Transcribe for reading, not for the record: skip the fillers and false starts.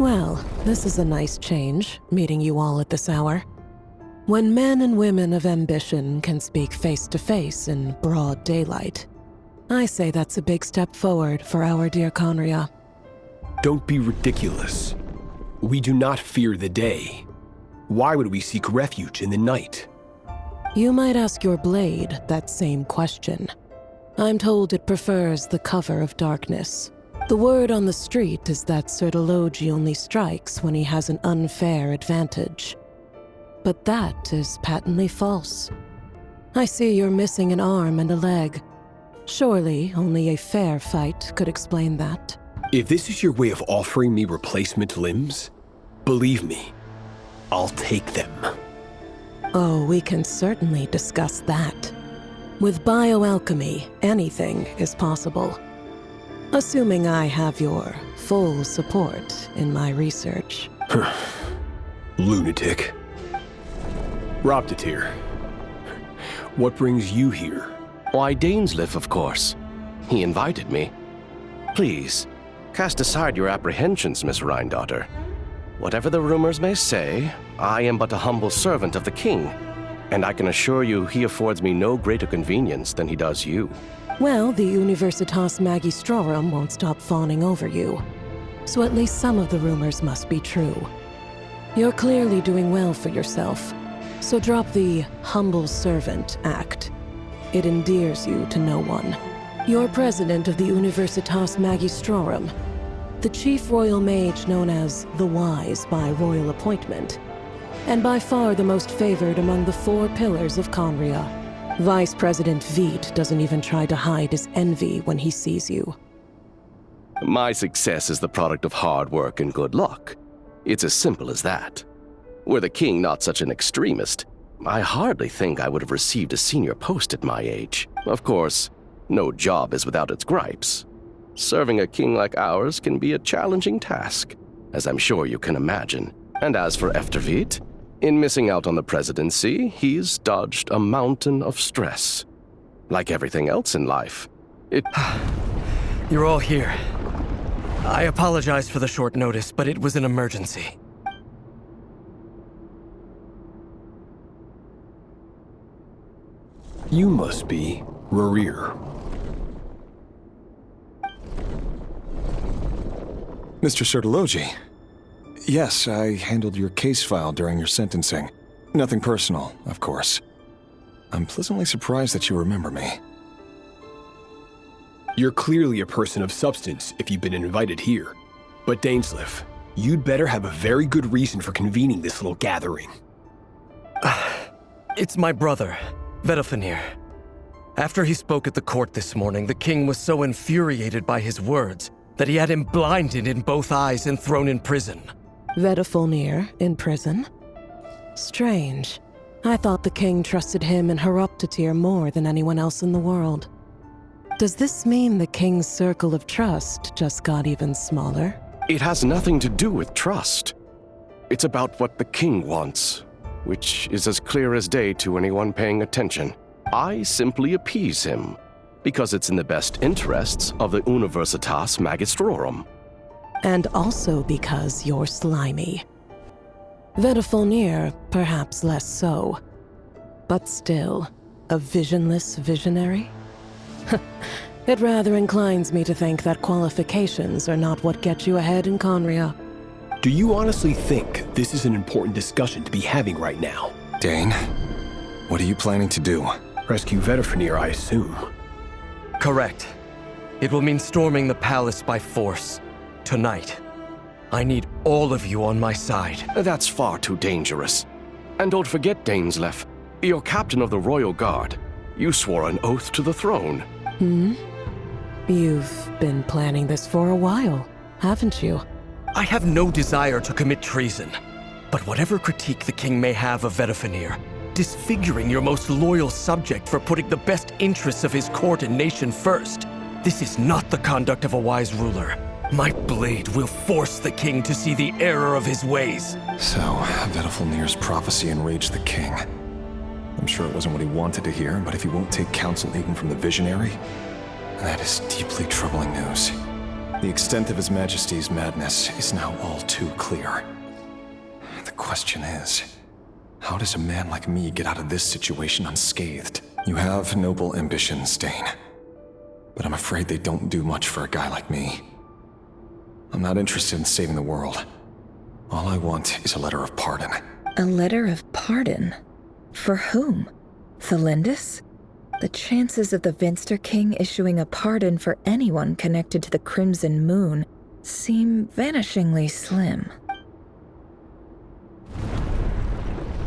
Well, this is a nice change, meeting you all at this hour. When men and women of ambition can speak face to face in broad daylight, I say that's a big step forward for our dear Conria. Don't be ridiculous. We do not fear the day. Why would we seek refuge in the night? You might ask your blade that same question. I'm told it prefers the cover of darkness. The word on the street is that Sertologi only strikes when he has an unfair advantage. But that is patently false. I see you're missing an arm and a leg. Surely only a fair fight could explain that. If this is your way of offering me replacement limbs, believe me, I'll take them. Oh, we can certainly discuss that. With bioalchemy, anything is possible. Assuming I have your full support in my research. Lunatic. Robtatir, what brings you here? Why, Dainsleif, of course. He invited me. Please, cast aside your apprehensions, Miss Rhindaughter. Whatever the rumors may say, I am but a humble servant of the king, and I can assure you he affords me no greater convenience than he does you. Well, the Universitas Magistrorum won't stop fawning over you, so at least some of the rumors must be true. You're clearly doing well for yourself, so drop the humble servant act. It endears you to no one. You're president of the Universitas Magistrorum, the chief royal mage known as the Wise by royal appointment, and by far the most favored among the 4 pillars of Conria. Vice President Veit doesn't even try to hide his envy when he sees you. My success is the product of hard work and good luck. It's as simple as that. Were the king not such an extremist, I hardly think I would have received a senior post at my age. Of course, no job is without its gripes. Serving a king like ours can be a challenging task, as I'm sure you can imagine. And as for Efterveit, in missing out on the presidency, he's dodged a mountain of stress. Like everything else in life, You're all here. I apologize for the short notice, but it was an emergency. You must be Rarir. Mr. Sertologi. Yes, I handled your case file during your sentencing. Nothing personal, of course. I'm pleasantly surprised that you remember me. You're clearly a person of substance if you've been invited here. But Dainsleif, you'd better have a very good reason for convening this little gathering. It's my brother, Vedothanir. After he spoke at the court this morning, the king was so infuriated by his words that he had him blinded in both eyes and thrown in prison. Vedothanir in prison? Strange. I thought the king trusted him and Horoptatir more than anyone else in the world. Does this mean the king's circle of trust just got even smaller? it has nothing to do with trust. It's about what the king wants, which is as clear as day to anyone paying attention. I simply appease him, because it's in the best interests of the Universitas Magistrorum. And also because you're slimy. Vedothanir, perhaps less so. But still, a visionless visionary? It rather inclines me to think that qualifications are not what get you ahead in Conria. Do you honestly think this is an important discussion to be having right now? Dane, what are you planning to do? Rescue Vedothanir, I assume. Correct. It will mean storming the palace by force. Tonight. I need all of you on my side. That's far too dangerous. And don't forget, Dainsleif, you're captain of the Royal Guard. You swore an oath to the throne. You've been planning this for a while, haven't you? I have no desire to commit treason. But whatever critique the king may have of Vedothanir, disfiguring your most loyal subject for putting the best interests of his court and nation first, this is not the conduct of a wise ruler. My blade will force the king to see the error of his ways. So, Vedothanir's prophecy enraged the king. I'm sure it wasn't what he wanted to hear, but if he won't take counsel even from the visionary, that is deeply troubling news. The extent of His Majesty's madness is now all too clear. The question is, how does a man like me get out of this situation unscathed? You have noble ambitions, Dane. But I'm afraid they don't do much for a guy like me. I'm not interested in saving the world. All I want is a letter of pardon. A letter of pardon? For whom? Thelindis? The chances of the Vinster King issuing a pardon for anyone connected to the Crimson Moon seem vanishingly slim.